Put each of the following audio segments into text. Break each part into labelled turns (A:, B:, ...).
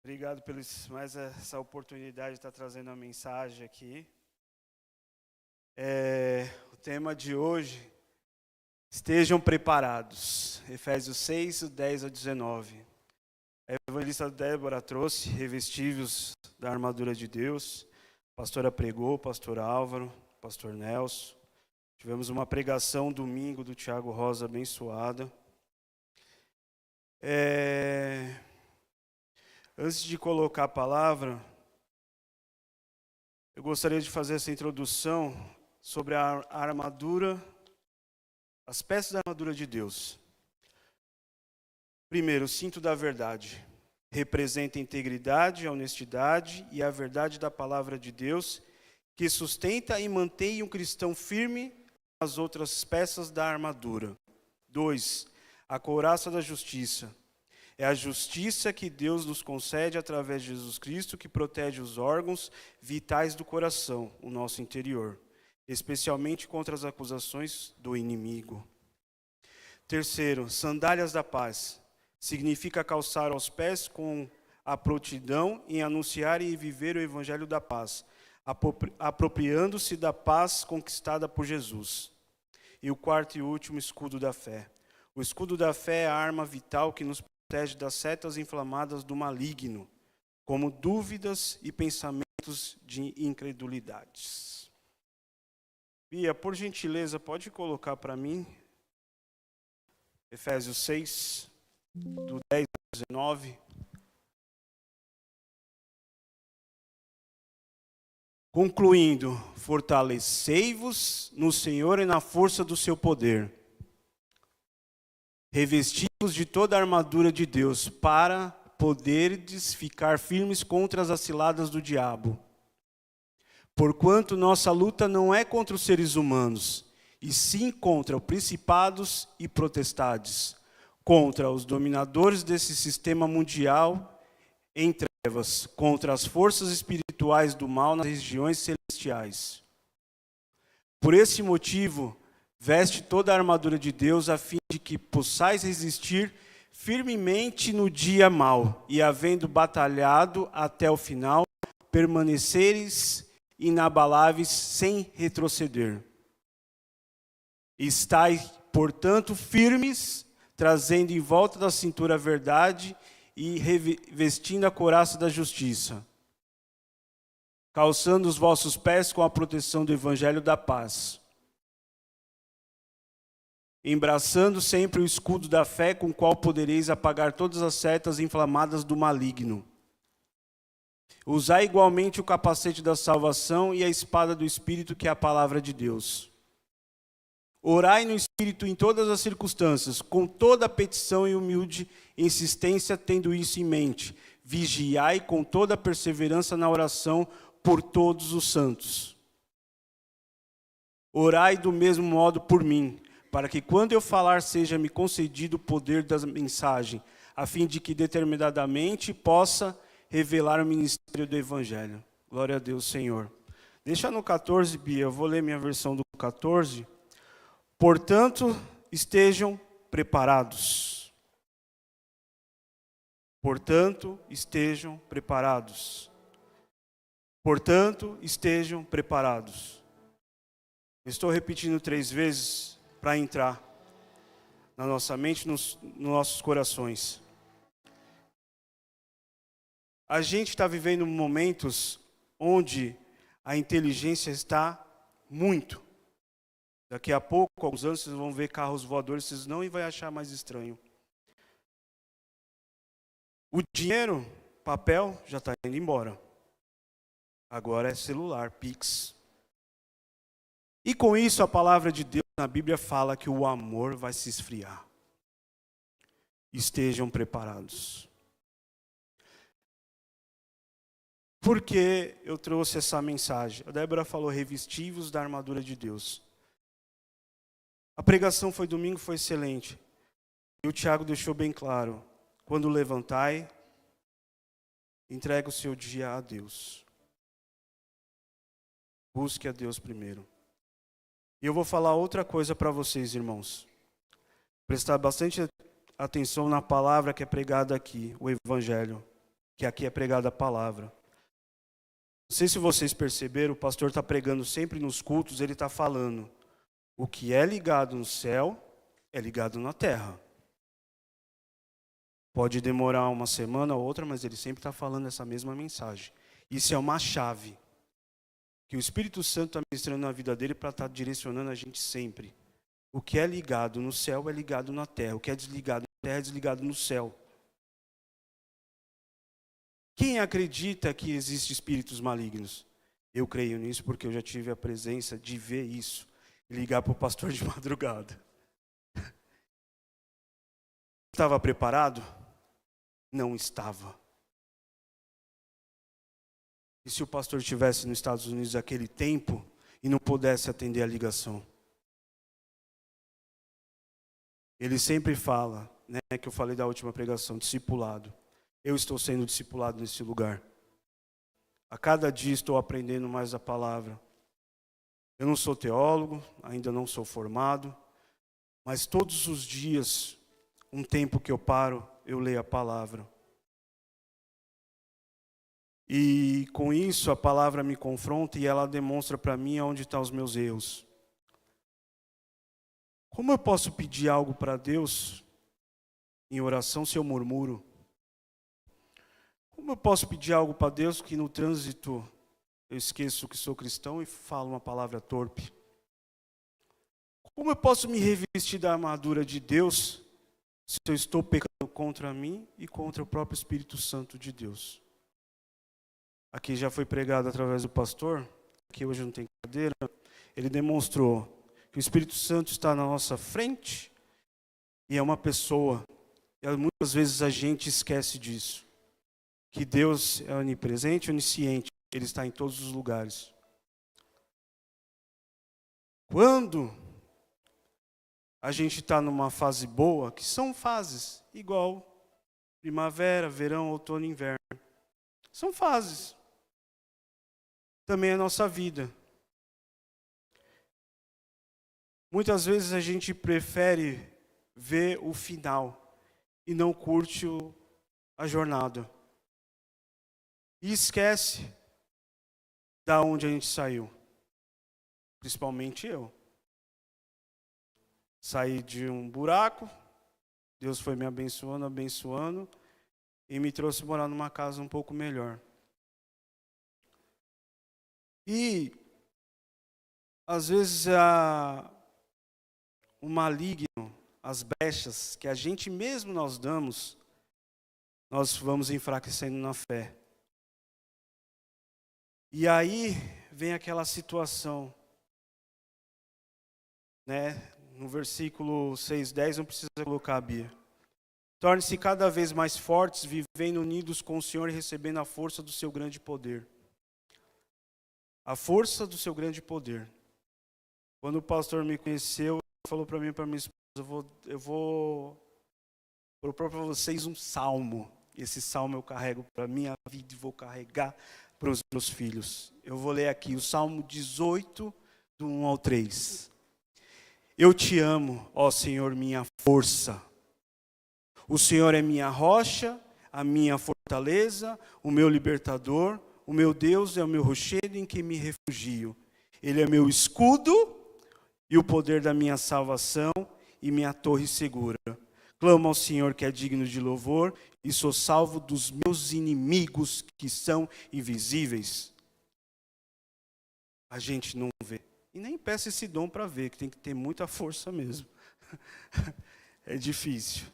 A: Obrigado por mais essa oportunidade de estar trazendo a mensagem aqui. O tema de hoje, estejam preparados. Efésios 6, 10 a 19. A evangelista Débora trouxe revestíveis da armadura de Deus. A pastora pregou, o pastor Álvaro, o pastor Nelson. Tivemos uma pregação domingo do Tiago Rosa abençoada. Antes de colocar a palavra, eu gostaria de fazer essa introdução sobre a armadura, as peças da armadura de Deus. Primeiro, o cinto da verdade. Representa a integridade, a honestidade e a verdade da palavra de Deus, que sustenta e mantém um cristão firme nas outras peças da armadura. 2. A couraça da justiça. É a justiça que Deus nos concede através de Jesus Cristo, que protege os órgãos vitais do coração, o nosso interior, especialmente contra as acusações do inimigo. Terceiro, sandálias da paz. Significa calçar aos pés com a prontidão em anunciar e viver o evangelho da paz, apropriando-se da paz conquistada por Jesus. E o quarto e último, escudo da fé. O escudo da fé é a arma vital que nos protege das setas inflamadas do maligno, como dúvidas e pensamentos de incredulidades. Bia, por gentileza, pode colocar para mim Efésios 6, do 10 ao 19. Concluindo, fortalecei-vos no Senhor e na força do seu poder. Revesti-vos de toda a armadura de Deus, para poderdes ficar firmes contra as ciladas do diabo. Porquanto nossa luta não é contra os seres humanos, e sim contra os principados e potestades, contra os dominadores desse sistema mundial em trevas, contra as forças espirituais do mal nas regiões celestiais. Por esse motivo, veste toda a armadura de Deus, a fim de que possais resistir firmemente no dia mau, e havendo batalhado até o final, permaneceres inabaláveis sem retroceder. Estai, portanto, firmes, trazendo em volta da cintura a verdade e revestindo a couraça da justiça, calçando os vossos pés com a proteção do evangelho da paz, embraçando sempre o escudo da fé, com o qual podereis apagar todas as setas inflamadas do maligno. Usai igualmente o capacete da salvação e a espada do Espírito, que é a palavra de Deus. Orai no Espírito em todas as circunstâncias, com toda a petição e humilde insistência, tendo isso em mente. Vigiai com toda a perseverança na oração por todos os santos. Orai do mesmo modo por mim, para que quando eu falar seja-me concedido o poder da mensagem, a fim de que determinadamente possa revelar o ministério do Evangelho. Glória a Deus, Senhor. Deixa no 14, Bia, eu vou ler minha versão do 14. Portanto, estejam preparados. Portanto, estejam preparados. Portanto, estejam preparados. Estou repetindo 3 vezes para entrar na nossa mente, nos nossos corações. A gente está vivendo momentos onde a inteligência está muito. Daqui a pouco, alguns anos, vocês vão ver carros voadores, vocês não vão achar mais estranho. O dinheiro, papel, já está indo embora. Agora é celular, Pix. E com isso, a palavra de Deus na Bíblia fala que o amor vai se esfriar. Estejam preparados. Por que eu trouxe essa mensagem? A Débora falou, revestivos da armadura de Deus. A pregação foi domingo, foi excelente. E o Tiago deixou bem claro, quando levantai, entregue o seu dia a Deus. Busque a Deus primeiro. E eu vou falar outra coisa para vocês, irmãos. Prestar bastante atenção na palavra que é pregada aqui, o Evangelho. que aqui é pregada a palavra. Não sei se vocês perceberam, o pastor está pregando sempre nos cultos, ele está falando, o que é ligado no céu, é ligado na terra. Pode demorar uma semana ou outra, mas ele sempre está falando essa mesma mensagem. Isso é uma chave que o Espírito Santo está ministrando na vida dele para estar direcionando a gente sempre. O que é ligado no céu é ligado na terra. O que é desligado na terra é desligado no céu. Quem acredita que existem espíritos malignos? Eu creio nisso porque eu já tive a presença de ver isso. E ligar para o pastor de madrugada. Estava preparado? Não estava. E se o pastor estivesse nos Estados Unidos naquele tempo e não pudesse atender a ligação? Ele sempre fala, né, que eu falei da última pregação, discipulado. Eu estou sendo discipulado nesse lugar. A cada dia estou aprendendo mais a palavra. Eu não sou teólogo, ainda não sou formado, mas todos os dias, um tempo que eu paro, eu leio a palavra. E com isso a palavra me confronta e ela demonstra para mim onde estão os meus erros. Como eu posso pedir algo para Deus em oração se eu murmuro? Como eu posso pedir algo para Deus que no trânsito eu esqueço que sou cristão e falo uma palavra torpe? Como eu posso me revestir da armadura de Deus se eu estou pecando contra mim e contra o próprio Espírito Santo de Deus? Aqui já foi pregado através do pastor, que hoje não tem cadeira, ele demonstrou que o Espírito Santo está na nossa frente e é uma pessoa. E muitas vezes a gente esquece disso. Que Deus é onipresente, onisciente, Ele está em todos os lugares. Quando a gente está numa fase boa, que são fases, igual primavera, verão, outono e inverno. São fases. Também é a nossa vida. Muitas vezes a gente prefere ver o final e não curte a jornada. E esquece da onde a gente saiu. Principalmente eu. Saí de um buraco, Deus foi me abençoando, abençoando, e me trouxe morar numa casa um pouco melhor. E, às vezes, o maligno, as brechas que a gente mesmo nós damos, nós vamos enfraquecendo na fé. E aí vem aquela situação, né? No versículo 6:10, não precisa colocar a Bia. Torne-se cada vez mais fortes, vivendo unidos com o Senhor e recebendo a força do seu grande poder. A força do seu grande poder. Quando o pastor me conheceu, ele falou para mim e para minha esposa, eu vou propor para vocês um salmo. Esse salmo eu carrego para a minha vida e vou carregar para os meus filhos. Eu vou ler aqui o Salmo 18, do 1 ao 3. Eu te amo, ó Senhor, minha força. O Senhor é minha rocha, a minha fortaleza, o meu libertador. O meu Deus é o meu rochedo em que me refugio. Ele é meu escudo e o poder da minha salvação e minha torre segura. Clamo ao Senhor que é digno de louvor e sou salvo dos meus inimigos que são invisíveis. A gente não vê. E nem peça esse dom para ver, que tem que ter muita força mesmo. É difícil.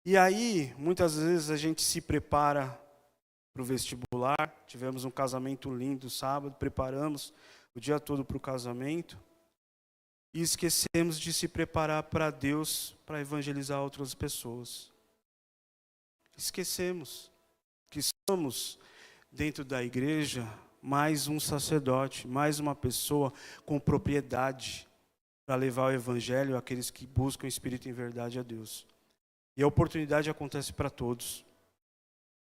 A: E aí, muitas vezes a gente se prepara para o vestibular. Tivemos um casamento lindo sábado, preparamos o dia todo para o casamento. E esquecemos de se preparar para Deus, para evangelizar outras pessoas. Esquecemos que somos, dentro da igreja, mais um sacerdote, mais uma pessoa com propriedade para levar o evangelho àqueles que buscam espírito em verdade a Deus. E a oportunidade acontece para todos.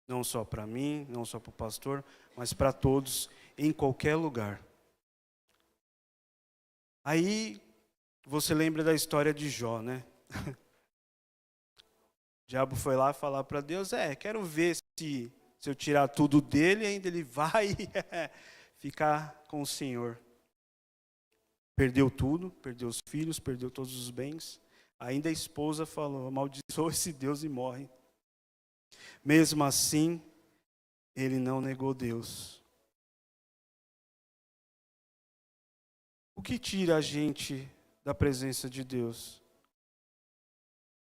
A: Não só para mim, não só para o pastor, mas para todos, em qualquer lugar. Aí, você lembra da história de Jó, né? diabo foi lá falar para Deus, quero ver se eu tirar tudo dele, ainda ele vai ficar com o Senhor. Perdeu tudo, perdeu os filhos, perdeu todos os bens. Ainda a esposa falou, amaldiçoa esse Deus e morre. Mesmo assim, ele não negou Deus. O que tira a gente da presença de Deus?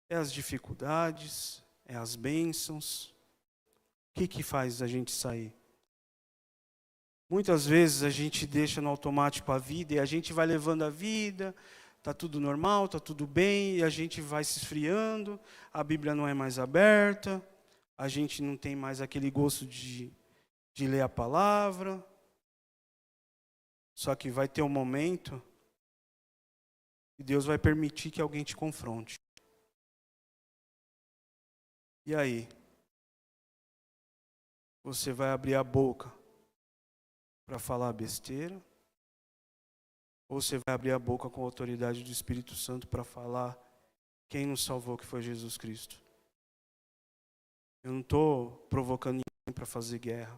A: É as dificuldades, é as bênçãos. O que faz a gente sair? Muitas vezes a gente deixa no automático a vida e a gente vai levando a vida, está tudo normal, está tudo bem, e a gente vai se esfriando, a Bíblia não é mais aberta, a gente não tem mais aquele gosto de ler a palavra. Só que vai ter um momento que Deus vai permitir que alguém te confronte. E aí? Você vai abrir a boca para falar besteira? Ou você vai abrir a boca com a autoridade do Espírito Santo para falar quem nos salvou, que foi Jesus Cristo? Eu não estou provocando ninguém para fazer guerra.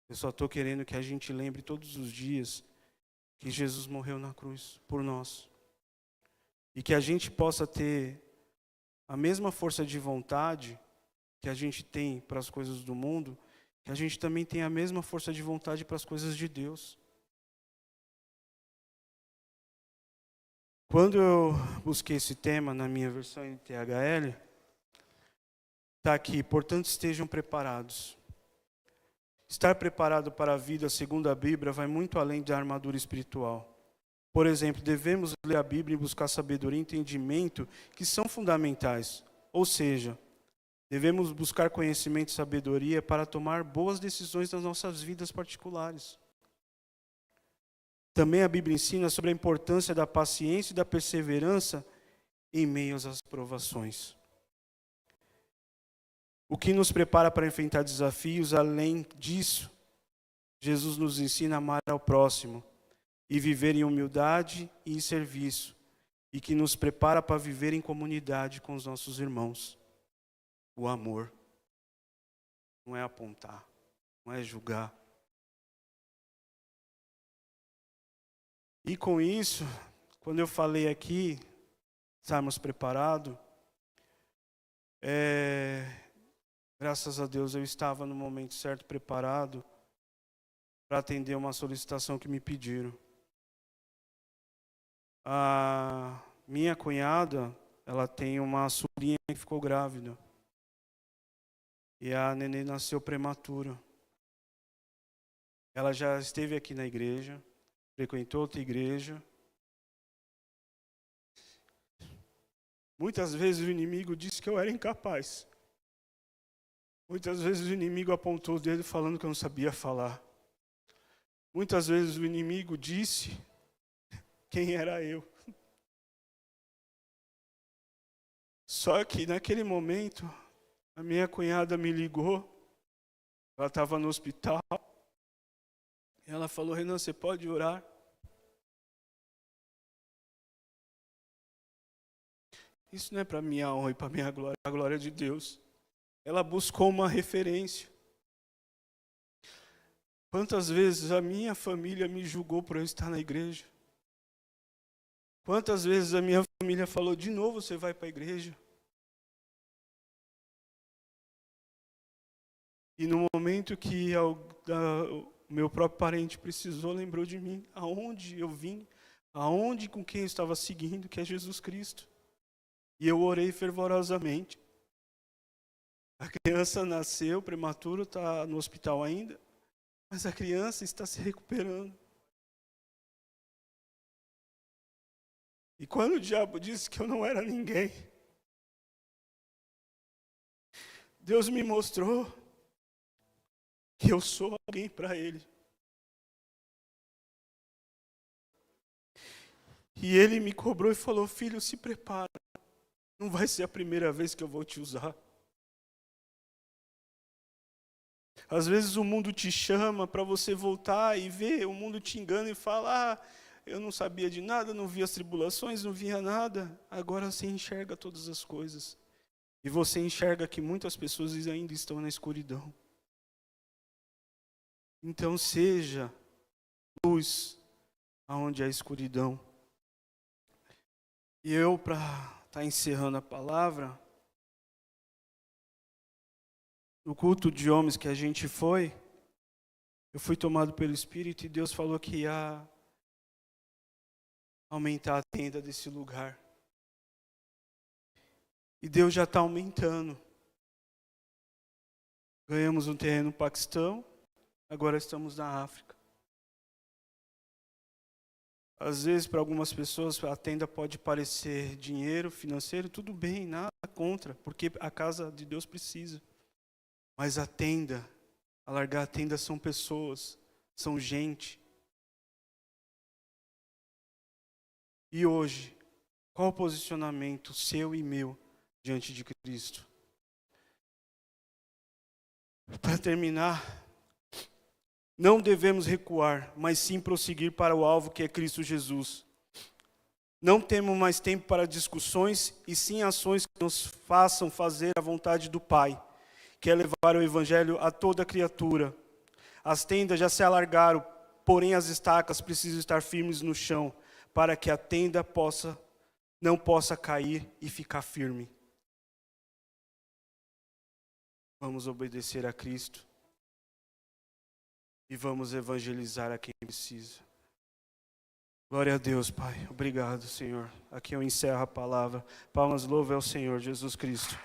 A: Eu só estou querendo que a gente lembre todos os dias que Jesus morreu na cruz por nós. E que a gente possa ter a mesma força de vontade que a gente tem para as coisas do mundo, que a gente também tem a mesma força de vontade para as coisas de Deus. Quando eu busquei esse tema na minha versão em THL, está aqui, portanto estejam preparados. Estar preparado para a vida segundo a Bíblia vai muito além da armadura espiritual. Por exemplo, devemos ler a Bíblia e buscar sabedoria e entendimento que são fundamentais. Ou seja, devemos buscar conhecimento e sabedoria para tomar boas decisões nas nossas vidas particulares. Também a Bíblia ensina sobre a importância da paciência e da perseverança em meio às provações. O que nos prepara para enfrentar desafios, além disso, Jesus nos ensina a amar ao próximo e viver em humildade e em serviço, e que nos prepara para viver em comunidade com os nossos irmãos. O amor não é apontar, não é julgar. E com isso, quando eu falei aqui, estarmos preparados, graças a Deus eu estava no momento certo, preparado, para atender uma solicitação que me pediram. A minha cunhada, ela tem uma sobrinha que ficou grávida. E a neném nasceu prematura. Ela já esteve aqui na igreja, frequentou outra igreja. Muitas vezes o inimigo disse que eu era incapaz. Muitas vezes o inimigo apontou o dedo falando que eu não sabia falar. Muitas vezes o inimigo disse quem era eu. Só que naquele momento, a minha cunhada me ligou, ela estava no hospital, e ela falou, Renan, você pode orar? Isso não é para minha honra e para minha glória, é a glória de Deus. Ela buscou uma referência. Quantas vezes a minha família me julgou por eu estar na igreja? Quantas vezes a minha família falou, de novo você vai para a igreja? E no momento que o meu próprio parente precisou, lembrou de mim, aonde eu vim, aonde com quem eu estava seguindo, que é Jesus Cristo. E eu orei fervorosamente. A criança nasceu, prematuro, está no hospital ainda, mas a criança está se recuperando. E quando o diabo disse que eu não era ninguém, Deus me mostrou que eu sou alguém para Ele. E Ele me cobrou e falou, filho, se prepara. Não vai ser a primeira vez que eu vou te usar. Às vezes o mundo te chama para você voltar e ver, o mundo te engana e fala, eu não sabia de nada, não via as tribulações, não via nada. Agora você enxerga todas as coisas. E você enxerga que muitas pessoas ainda estão na escuridão. Então seja luz aonde há escuridão. E eu, para estar encerrando a palavra, no culto de homens que a gente foi, eu fui tomado pelo Espírito e Deus falou que ia aumentar a tenda desse lugar. E Deus já está aumentando. Ganhamos um terreno no Paquistão, agora estamos na África. Às vezes, para algumas pessoas, a tenda pode parecer dinheiro, financeiro, tudo bem, nada contra, porque a casa de Deus precisa. Mas a tenda, alargar a tenda são pessoas, são gente. E hoje, qual o posicionamento seu e meu diante de Cristo? Para terminar, não devemos recuar, mas sim prosseguir para o alvo que é Cristo Jesus. Não temos mais tempo para discussões, e sim ações que nos façam fazer a vontade do Pai, que é levar o Evangelho a toda criatura. As tendas já se alargaram, porém as estacas precisam estar firmes no chão, para que a tenda não possa cair e ficar firme. Vamos obedecer a Cristo e vamos evangelizar a quem precisa. Glória a Deus, Pai. Obrigado, Senhor. Aqui eu encerro a palavra. Palmas, louva ao Senhor Jesus Cristo.